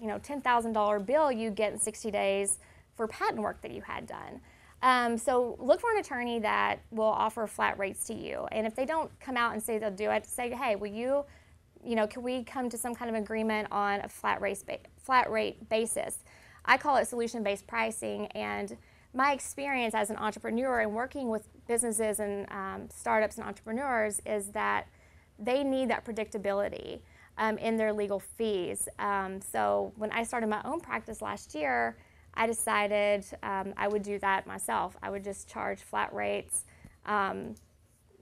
$10,000 bill you get in 60 days for patent work that you had done. So look for an attorney that will offer flat rates to you. And if they don't come out and say they'll do it, say, hey, will you, can we come to some kind of agreement on a flat rate basis? I call it solution-based pricing. And my experience as an entrepreneur and working with businesses and startups and entrepreneurs is that they need that predictability in their legal fees. So when I started my own practice last year, I decided I would do that myself. I would just charge flat rates. I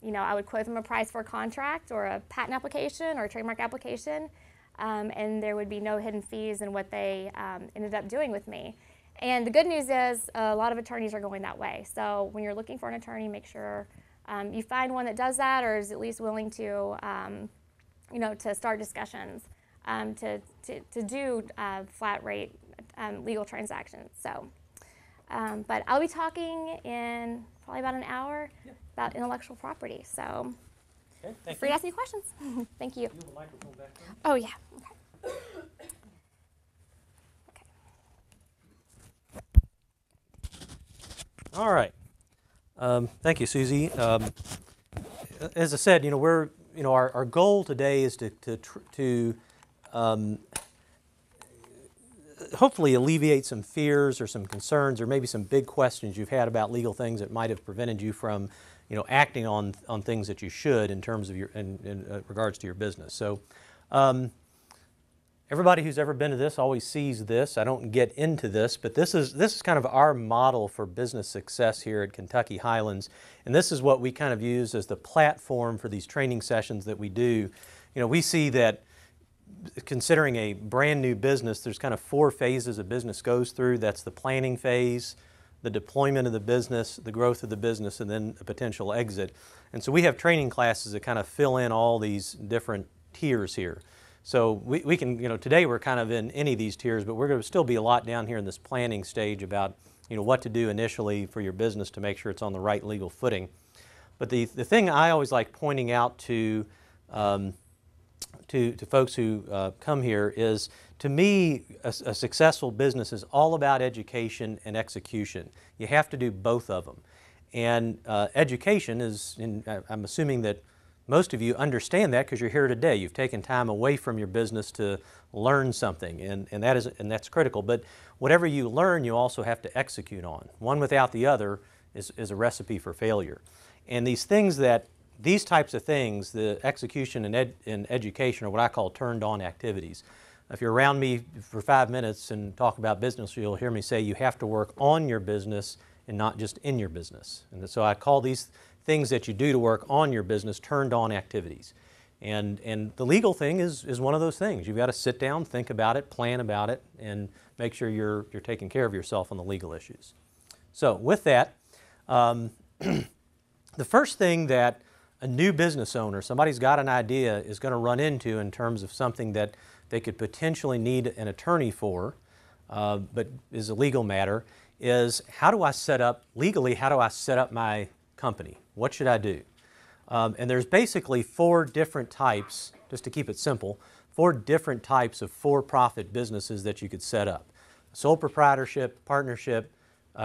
would quote them a price for a contract or a patent application or a trademark application, and there would be no hidden fees in what they ended up doing with me. And the good news is a lot of attorneys are going that way. So when you're looking for an attorney, make sure you find one that does that or is at least willing to, to start discussions to do flat rate legal transactions. So, but I'll be talking in probably about an hour about intellectual property. So, okay, free to ask me questions. Thank you. You have a microphone back there? Oh yeah. Okay. All right. Thank you, Susie. As I said, our goal today is to hopefully alleviate some fears or some concerns or maybe some big questions you've had about legal things that might have prevented you from, acting on things that you should in terms of in regards to your business. So, everybody who's ever been to this always sees this. I don't get into this, but this is kind of our model for business success here at Kentucky Highlands, and this is what we kind of use as the platform for these training sessions that we do. We see that considering a brand new business, there's kind of 4 phases a business goes through. That's the planning phase, the deployment of the business, the growth of the business, and then a potential exit. And so we have training classes that kind of fill in all these different tiers here. So we can, today we're kind of in any of these tiers, but we're going to still be a lot down here in this planning stage about, what to do initially for your business to make sure it's on the right legal footing. But the thing I always like pointing out to folks who come here is, to me, a successful business is all about education and execution. You have to do both of them. And education is, I'm assuming that most of you understand that because you're here today. You've taken time away from your business to learn something, and that's critical. But whatever you learn, you also have to execute on. One without the other is a recipe for failure. And these types of things, the execution and education, are what I call turned-on activities. If you're around me for 5 minutes and talk about business, you'll hear me say you have to work on your business and not just in your business. And so I call these things that you do to work on your business turned-on activities. And the legal thing is one of those things. You've got to sit down, think about it, plan about it, and make sure you're taking care of yourself on the legal issues. So with that, the first thing that a new business owner, somebody's got an idea, is going to run into in terms of something that they could potentially need an attorney for, but is a legal matter, is how do I set up my company? What should I do? And there's basically 4 different types, just to keep it simple, 4 different types of for-profit businesses that you could set up. Sole proprietorship, partnership,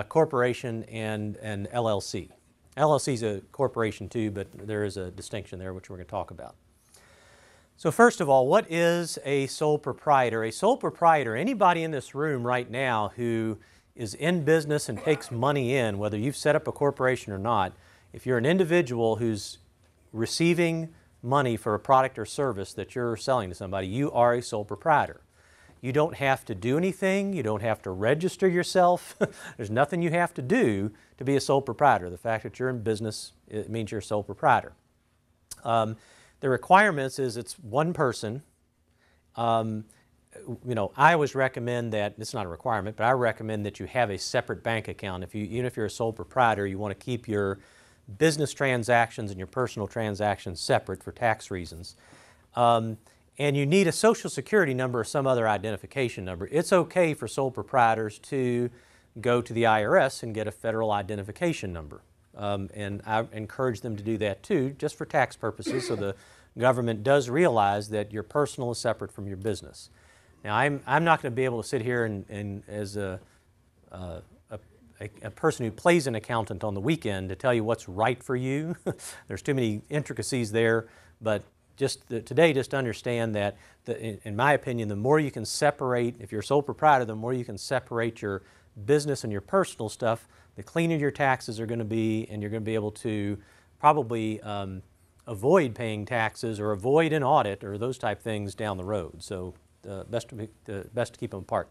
corporation, and an LLC. LLC is a corporation too, but there is a distinction there which we're going to talk about. So first of all, what is a sole proprietor? A sole proprietor, anybody in this room right now who is in business and takes money in, whether you've set up a corporation or not, if you're an individual who's receiving money for a product or service that you're selling to somebody, you are a sole proprietor. You don't have to do anything. You don't have to register yourself. There's nothing you have to do to be a sole proprietor. The fact that you're in business, it means you're a sole proprietor. The requirements is it's one person. I always recommend that, it's not a requirement, but I recommend that you have a separate bank account. Even if you're a sole proprietor, you want to keep your business transactions and your personal transactions separate for tax reasons. And you need a Social Security number or some other identification number. It's okay for sole proprietors to go to the IRS and get a federal identification number. And I encourage them to do that too, just for tax purposes, so the government does realize that your personal is separate from your business. Now, I'm not going to be able to sit here and as a person who plays an accountant on the weekend to tell you what's right for you. There's too many intricacies there, but today just understand that, in my opinion, the more you can separate, if you're a sole proprietor, the more you can separate your business and your personal stuff, the cleaner your taxes are going to be, and you're going to be able to probably avoid paying taxes or avoid an audit or those type things down the road. So best to keep them apart.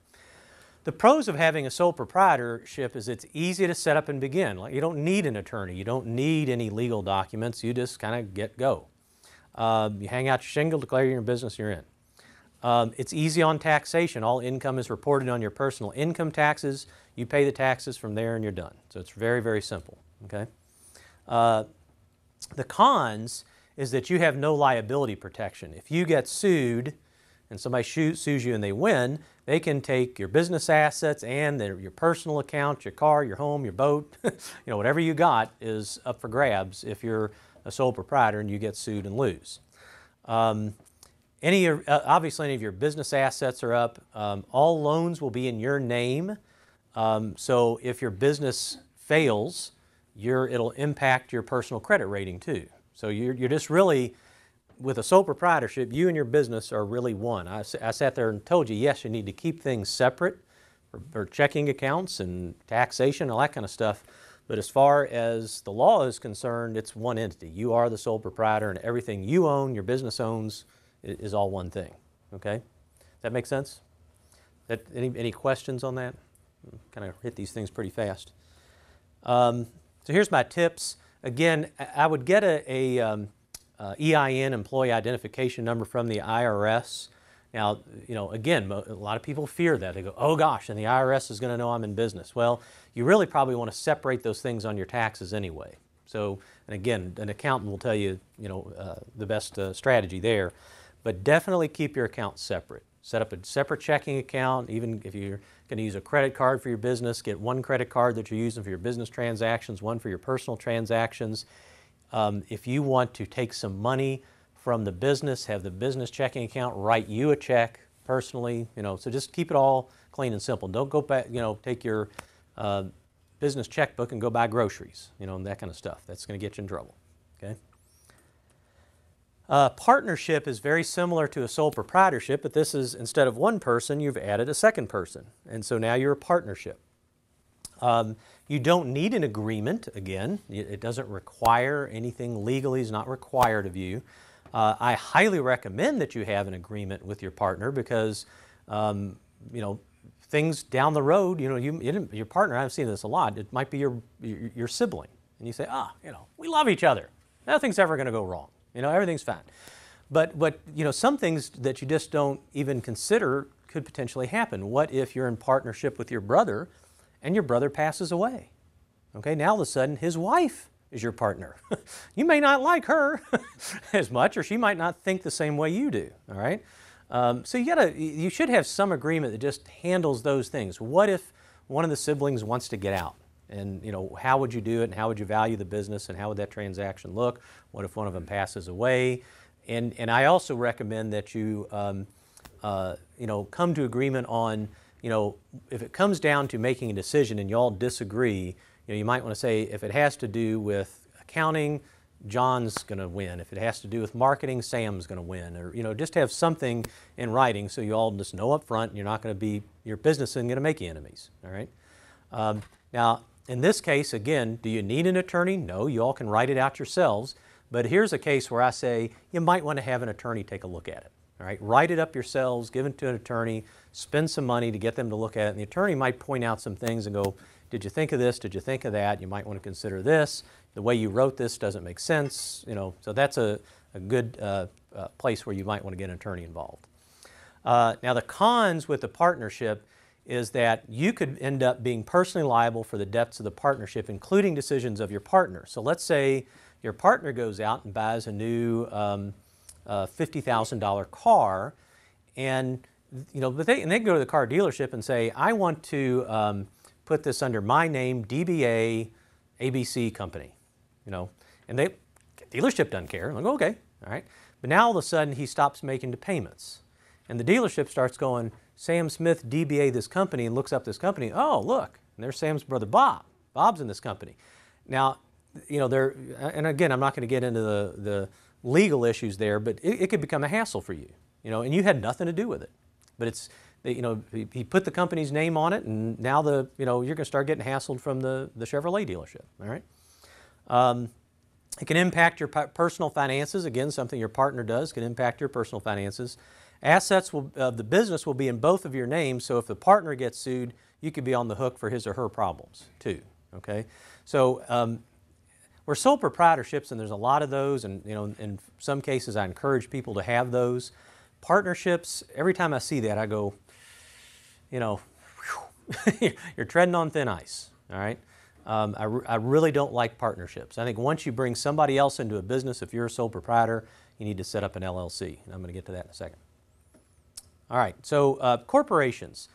The pros of having a sole proprietorship is it's easy to set up and begin. Like, you don't need an attorney. You don't need any legal documents. You just kind of get go. You hang out your shingle, declare your business, you're in. It's easy on taxation. All income is reported on your personal income taxes. You pay the taxes from there and you're done. So it's very, very simple. Okay? The cons is that you have no liability protection. If you get sued and somebody sues you and they win, they can take your business assets and your personal account, your car, your home, your boat, whatever you got is up for grabs if you're a sole proprietor and you get sued and lose. Obviously, any of your business assets are up. All loans will be in your name. So if your business fails, it'll impact your personal credit rating too. So you're just really, with a sole proprietorship, you and your business are really one. I sat there and told you, yes, you need to keep things separate for checking accounts and taxation, all that kind of stuff. But as far as the law is concerned, it's one entity. You are the sole proprietor, and everything you own, your business owns, is all one thing. Okay? Does that make sense? Any questions on that? Kind of hit these things pretty fast. So here's my tips. Again, I would get a EIN, employee identification number, from the IRS. Now, again, a lot of people fear that. They go, oh gosh, and the IRS is going to know I'm in business. Well, you really probably want to separate those things on your taxes anyway. So, and again, an accountant will tell you, the best strategy there. But definitely keep your accounts separate. Set up a separate checking account. Even if you're going to use a credit card for your business, get one credit card that you're using for your business transactions, one for your personal transactions. If you want to take some money from the business, have the business checking account write you a check personally, so just keep it all clean and simple. Don't go back, take your business checkbook and go buy groceries, and that kind of stuff. That's going to get you in trouble, okay? Partnership is very similar to a sole proprietorship, but this is, instead of one person, you've added a second person, and so now you're a partnership. You don't need an agreement, again. It doesn't require anything legally, is not required of you. I highly recommend that you have an agreement with your partner because, things down the road, your partner, I've seen this a lot, it might be your sibling. And you say, we love each other. Nothing's ever going to go wrong. Everything's fine. But some things that you just don't even consider could potentially happen. What if you're in partnership with your brother and your brother passes away? Okay, now all of a sudden his wife is your partner. You may not like her as much, or she might not think the same way you do, all right? So you should have some agreement that just handles those things. What if one of the siblings wants to get out? And how would you do it, and how would you value the business, and how would that transaction look? What if one of them passes away? And I also recommend that you come to agreement on, if it comes down to making a decision and you all disagree, you might want to say, if it has to do with accounting, John's going to win. If it has to do with marketing, Sam's going to win. Or, just have something in writing so you all just know up front, and you're not going to be, your business isn't going to make you enemies, all right? Now, in this case, again, do you need an attorney? No, you all can write it out yourselves. But here's a case where I say you might want to have an attorney take a look at it. All right, write it up yourselves, give it to an attorney, spend some money to get them to look at it. And the attorney might point out some things and go, did you think of this? Did you think of that? You might want to consider this. The way you wrote this doesn't make sense. So that's a good place where you might want to get an attorney involved. Now, the cons with the partnership is that you could end up being personally liable for the debts of the partnership, including decisions of your partner. So let's say your partner goes out and buys a new $50,000 car, and but they go to the car dealership and say, I want to put this under my name, DBA ABC Company, and the dealership doesn't care. I'm like, okay, all right. But now all of a sudden he stops making the payments, and the dealership starts going, Sam Smith DBA this company and looks up this company. Oh, look, and there's Sam's brother Bob. Bob's in this company. Now, you know, and again, I'm not going to get into the legal issues there, but it could become a hassle for you, you know, and you had nothing to do with it. But it's, you know, he put the company's name on it, and now you know, you're going to start getting hassled from the Chevrolet dealership. All right. It can impact your personal finances. Again, something your partner does can impact your personal finances. Assets of the business will be in both of your names, so if the partner gets sued, you could be on the hook for his or her problems too. Okay, so we're sole proprietorships, and there's a lot of those, and you know, in some cases, I encourage people to have those. Partnerships, every time I see that, I go, you know, you're treading on thin ice. All right. I really don't like partnerships. I think once you bring somebody else into a business, if you're a sole proprietor, you need to set up an LLC. And I'm going to get to that in a second. All right, so corporations.